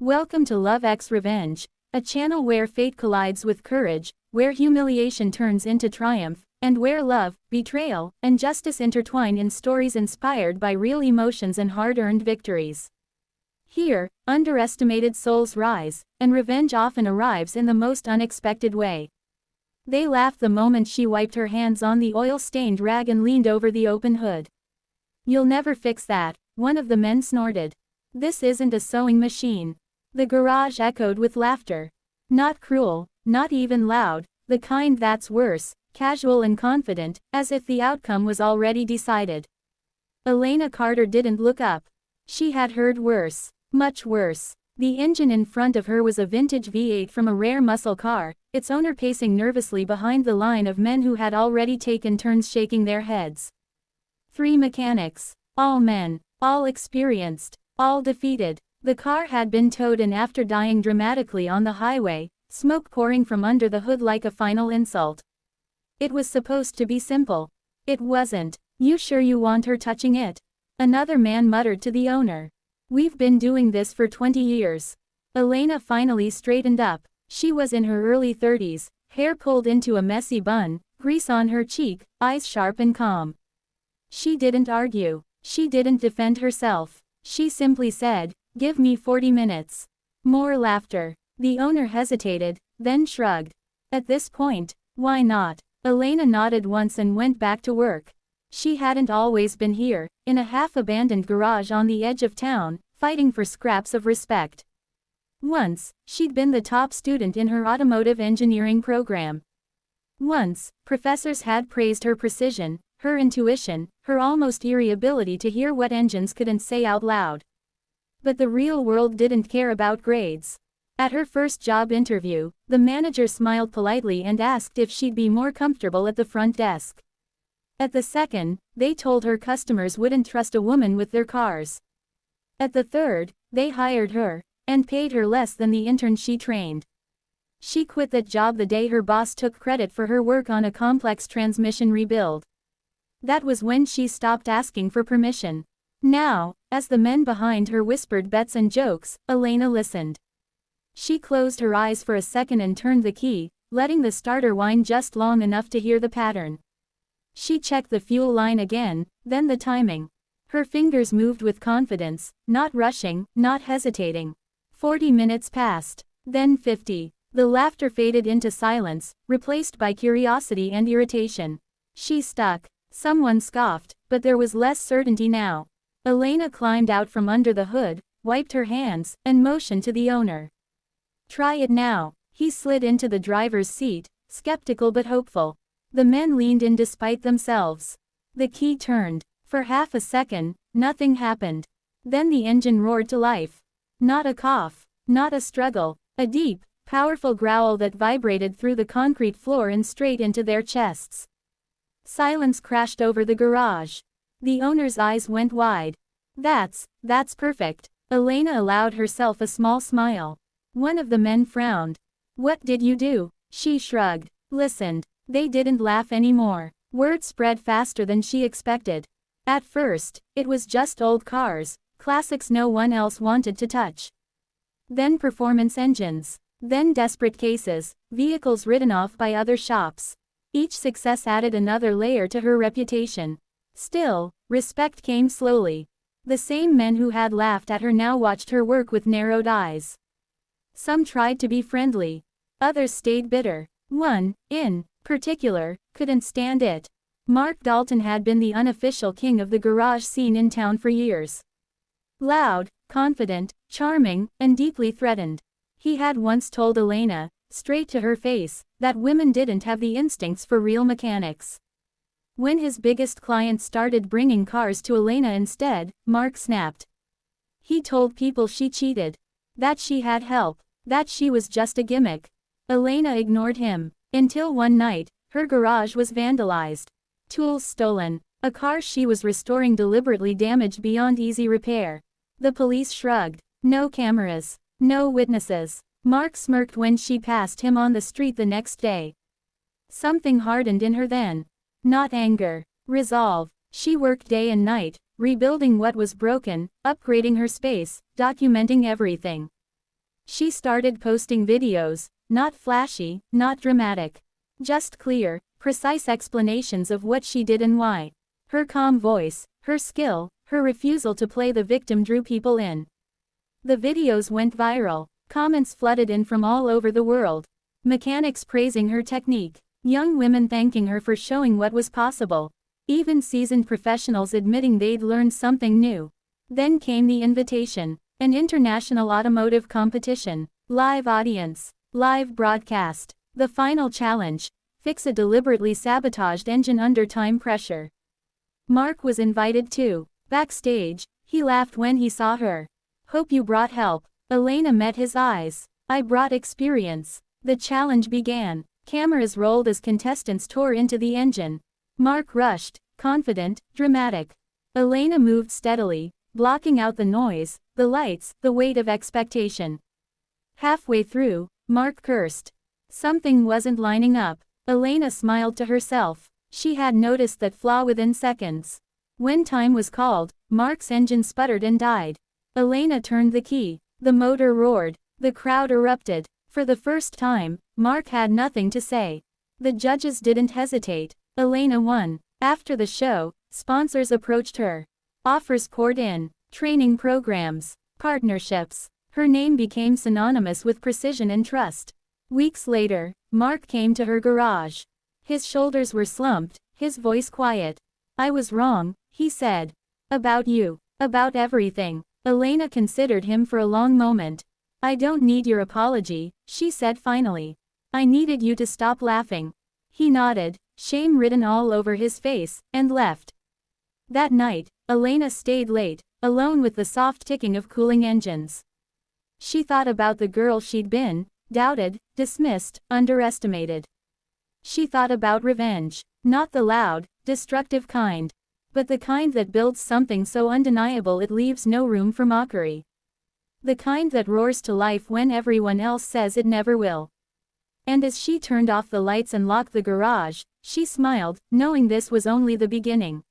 Welcome to Love X Revenge, a channel where fate collides with courage, where humiliation turns into triumph, and where love, betrayal, and justice intertwine in stories inspired by real emotions and hard-earned victories. Here, underestimated souls rise, and revenge often arrives in the most unexpected way. They laughed the moment she wiped her hands on the oil-stained rag and leaned over the open hood. "You'll never fix that," one of the men snorted. "This isn't a sewing machine." The garage echoed with laughter. Not cruel, not even loud, the kind that's worse, casual and confident, as if the outcome was already decided. Elena Carter didn't look up. She had heard worse, much worse. The engine in front of her was a vintage V8 from a rare muscle car, its owner pacing nervously behind the line of men who had already taken turns shaking their heads. 3 mechanics. All men. All experienced. All defeated. The car had been towed and after dying dramatically on the highway, smoke pouring from under the hood like a final insult. It was supposed to be simple. It wasn't. "You sure you want her touching it?" Another man muttered to the owner. "We've been doing this for 20 years. Elena finally straightened up. She was in her early 30s, hair pulled into a messy bun, grease on her cheek, eyes sharp and calm. She didn't argue. She didn't defend herself. She simply said, "Give me 40 minutes. More laughter. The owner hesitated, then shrugged. At this point, why not? Elena nodded once and went back to work. She hadn't always been here, in a half-abandoned garage on the edge of town, fighting for scraps of respect. Once, she'd been the top student in her automotive engineering program. Once, professors had praised her precision, her intuition, her almost eerie ability to hear what engines couldn't say out loud. But the real world didn't care about grades. At her first job interview, the manager smiled politely and asked if she'd be more comfortable at the front desk. At the second, they told her customers wouldn't trust a woman with their cars. At the third, they hired her, and paid her less than the intern she trained. She quit that job the day her boss took credit for her work on a complex transmission rebuild. That was when she stopped asking for permission. Now, as the men behind her whispered bets and jokes, Elena listened. She closed her eyes for a second and turned the key, letting the starter whine just long enough to hear the pattern. She checked the fuel line again, then the timing. Her fingers moved with confidence, not rushing, not hesitating. 40 minutes passed. Then 50. The laughter faded into silence, replaced by curiosity and irritation. She stuck. Someone scoffed, but there was less certainty now. Elena climbed out from under the hood, wiped her hands, and motioned to the owner. "Try it now." He slid into the driver's seat, skeptical but hopeful. The men leaned in despite themselves. The key turned. For half a second, nothing happened. Then the engine roared to life. Not a cough, not a struggle, a deep, powerful growl that vibrated through the concrete floor and straight into their chests. Silence crashed over the garage. The owner's eyes went wide. That's perfect." Elena allowed herself a small smile. One of the men frowned. "What did you do?" She shrugged. Listened. They didn't laugh anymore. Word spread faster than she expected. At first, it was just old cars, classics no one else wanted to touch. Then performance engines. Then desperate cases, vehicles written off by other shops. Each success added another layer to her reputation. Still, respect came slowly. The same men who had laughed at her now watched her work with narrowed eyes. Some tried to be friendly. Others stayed bitter. One, in particular, couldn't stand it. Mark Dalton had been the unofficial king of the garage scene in town for years. Loud, confident, charming, and deeply threatened. He had once told Elena, straight to her face, that women didn't have the instincts for real mechanics. When his biggest clients started bringing cars to Elena instead, Mark snapped. He told people she cheated. That she had help. That she was just a gimmick. Elena ignored him. Until one night, her garage was vandalized. Tools stolen. A car she was restoring deliberately damaged beyond easy repair. The police shrugged. No cameras. No witnesses. Mark smirked when she passed him on the street the next day. Something hardened in her then. Not anger. Resolve. She worked day and night, rebuilding what was broken, upgrading her space, documenting everything. She started posting videos, not flashy, not dramatic. Just clear, precise explanations of what she did and why. Her calm voice, her skill, her refusal to play the victim drew people in. The videos went viral. Comments flooded in from all over the world. Mechanics praising her technique. Young women thanking her for showing what was possible. Even seasoned professionals admitting they'd learned something new. Then came the invitation. An international automotive competition. Live audience. Live broadcast. The final challenge. Fix a deliberately sabotaged engine under time pressure. Mark was invited too. Backstage, he laughed when he saw her. Hope you brought help. Elena met his eyes. I brought experience. The challenge began. Cameras rolled as contestants tore into the engine. Mark rushed, confident, dramatic. Elena moved steadily, blocking out the noise, the lights, the weight of expectation. Halfway through, Mark cursed. Something wasn't lining up. Elena smiled to herself. She had noticed that flaw within seconds. When time was called, Mark's engine sputtered and died. Elena turned the key. The motor roared. The crowd erupted. For the first time, Mark had nothing to say. The judges didn't hesitate. Elena won. After the show, sponsors approached her. Offers poured in. Training programs. Partnerships. Her name became synonymous with precision and trust. Weeks later, Mark came to her garage. His shoulders were slumped, his voice quiet. I was wrong, he said. About you. About everything. Elena considered him for a long moment. I don't need your apology, she said finally. I needed you to stop laughing. He nodded, shame written all over his face, and left. That night, Elena stayed late, alone with the soft ticking of cooling engines. She thought about the girl she'd been, doubted, dismissed, underestimated. She thought about revenge, not the loud, destructive kind, but the kind that builds something so undeniable it leaves no room for mockery. The kind that roars to life when everyone else says it never will. And as she turned off the lights and locked the garage, she smiled, knowing this was only the beginning.